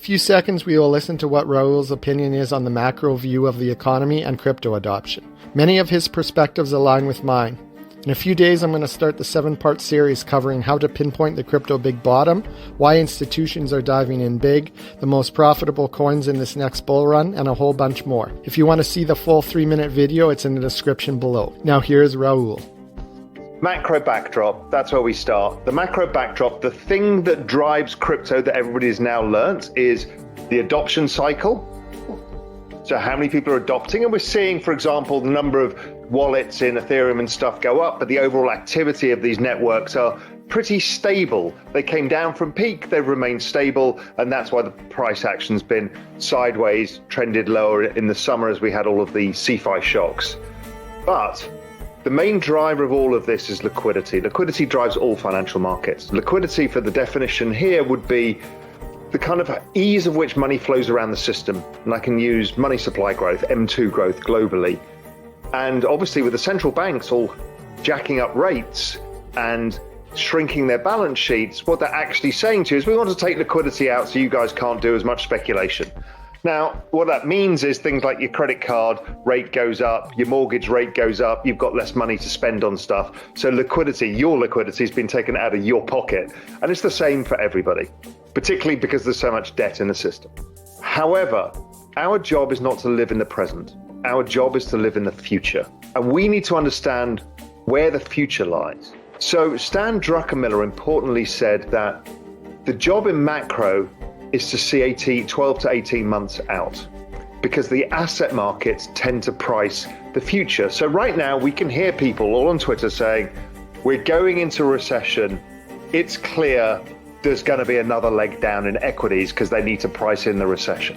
few seconds, we will listen to what Raoul's opinion is on the macro view of the economy and crypto adoption. Many of his perspectives align with mine. In a few days, I'm going to start the 7-part series covering how to pinpoint the crypto big bottom, why institutions are diving in big, the most profitable coins in this next bull run, and a whole bunch more. If you want to see the full 3-minute video, it's in the description below. Now here's Raoul. Macro backdrop, that's where we start. The macro backdrop, the thing that drives crypto that everybody's now learnt is the adoption cycle. So how many people are adopting? And we're seeing, for example, the number of wallets in Ethereum and stuff go up, but the overall activity of these networks are pretty stable. They came down from peak, they've remained stable, and that's why the price action's been sideways, trended lower in the summer as we had all of the CeFi shocks. But the main driver of all of this is liquidity. Liquidity drives all financial markets. Liquidity, for the definition here, would be the kind of ease of which money flows around the system. And I can use money supply growth, M2 growth globally. And obviously with the central banks all jacking up rates and shrinking their balance sheets, what they're actually saying to you is we want to take liquidity out so you guys can't do as much speculation. Now, what that means is things like your credit card rate goes up, your mortgage rate goes up, you've got less money to spend on stuff. So liquidity, your liquidity has been taken out of your pocket. And it's the same for everybody, particularly because there's so much debt in the system. However, our job is not to live in the present. Our job is to live in the future. And we need to understand where the future lies. So Stan Druckenmiller importantly said that the job in macro is to see 12 to 18 months out, because the asset markets tend to price the future. So right now we can hear people all on Twitter saying, we're going into a recession. It's clear there's going to be another leg down in equities because they need to price in the recession.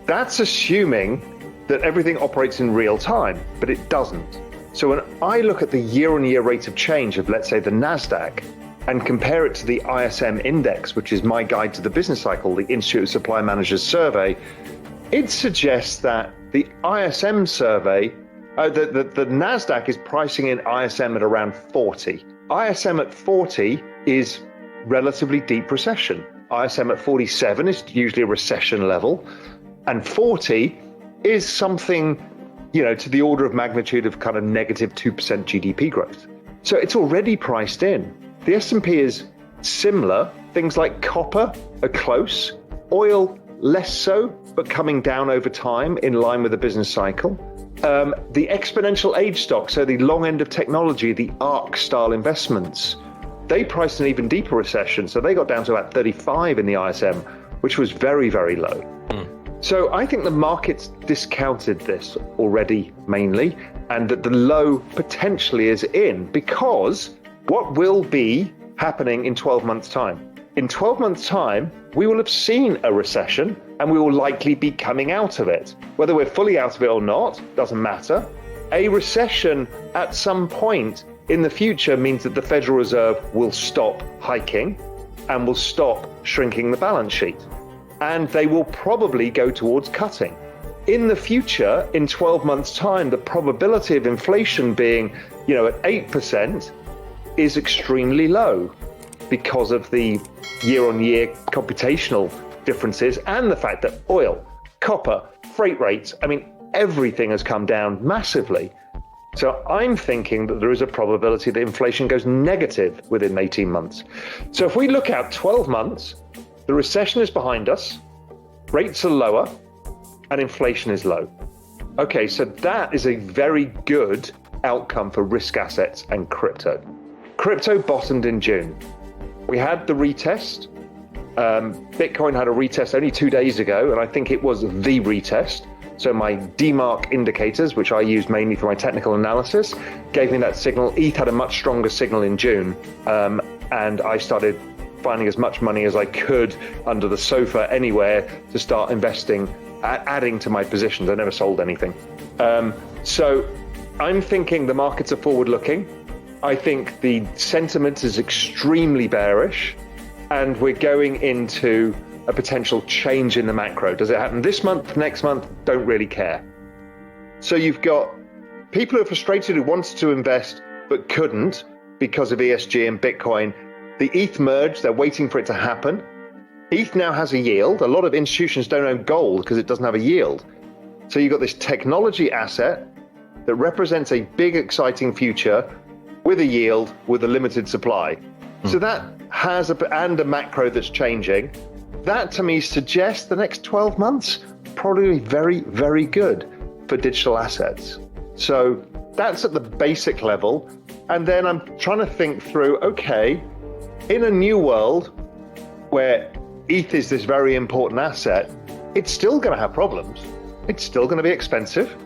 That's assuming that everything operates in real time, but it doesn't. So when I look at the year-on-year rate of change of, let's say, the NASDAQ, and compare it to the ISM index, which is my guide to the business cycle, the Institute of Supply Managers survey, it suggests that the ISM survey, the NASDAQ is pricing in ISM at around 40. ISM at 40 is relatively deep recession. ISM at 47 is usually a recession level, and 40 is something, to the order of magnitude of kind of negative 2% GDP growth. So it's already priced in. The S&P is similar. Things like copper are close, oil less so, but coming down over time in line with the business cycle. The exponential age stock, so the long end of technology, the ARK style investments, they priced an even deeper recession. So they got down to about 35 in the ISM, which was very, very low. So I think the market's discounted this already mainly, and that the low potentially is in, because what will be happening in 12 months' time? In 12 months' time, we will have seen a recession and we will likely be coming out of it. Whether we're fully out of it or not, doesn't matter. A recession at some point in the future means that the Federal Reserve will stop hiking and will stop shrinking the balance sheet. And they will probably go towards cutting. In the future, in 12 months' time, the probability of inflation being, at 8%, is extremely low because of the year-on-year computational differences and the fact that oil, copper, freight rates, everything has come down massively. So I'm thinking that there is a probability that inflation goes negative within 18 months. So if we look out 12 months, the recession is behind us, rates are lower, and inflation is low. Okay, so that is a very good outcome for risk assets and crypto. Crypto bottomed in June. We had the retest. Bitcoin had a retest only 2 days ago, and I think it was the retest. So my DMARC indicators, which I use mainly for my technical analysis, gave me that signal. ETH had a much stronger signal in June, and I started finding as much money as I could under the sofa anywhere to start investing, adding to my positions. I never sold anything. So I'm thinking the markets are forward-looking. I think the sentiment is extremely bearish, and we're going into a potential change in the macro. Does it happen this month, next month? Don't really care. So you've got people who are frustrated who wanted to invest but couldn't because of ESG and Bitcoin. The ETH merge, they're waiting for it to happen. ETH now has a yield. A lot of institutions don't own gold because it doesn't have a yield. So you've got this technology asset that represents a big, exciting future with a yield, with a limited supply. So that has and a macro that's changing. That to me suggests the next 12 months probably very, very good for digital assets. So that's at the basic level. And then I'm trying to think through, okay, in a new world where ETH is this very important asset, it's still going to have problems. It's still going to be expensive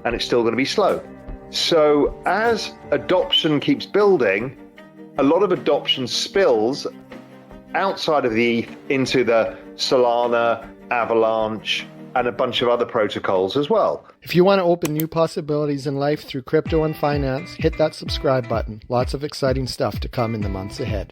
and it's still going to be slow. So as adoption keeps building, a lot of adoption spills outside of the ETH into the Solana, Avalanche, and a bunch of other protocols as well. If you want to open new possibilities in life through crypto and finance, hit that subscribe button. Lots of exciting stuff to come in the months ahead.